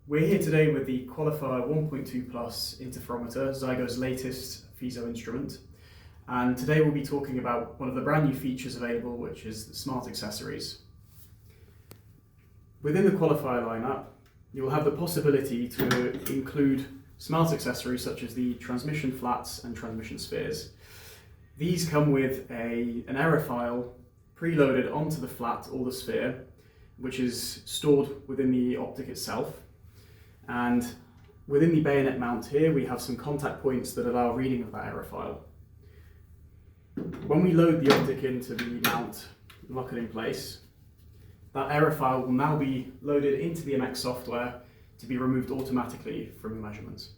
We're here today with the Qualifire 1.2 Plus interferometer, Zygo's latest piezo instrument. And today we'll be talking about one of the brand new features available, which is the smart accessories. Within the Qualifire lineup, you will have the possibility to include smart accessories such as the transmission flats and transmission spheres. These come with an error file preloaded onto the flat or the sphere, which is stored within the optic itself. And within the bayonet mount here, we have some contact points that allow reading of that error file. When we load the optic into the mount and lock it in place, that error file will now be loaded into the MX software to be removed automatically from the measurements.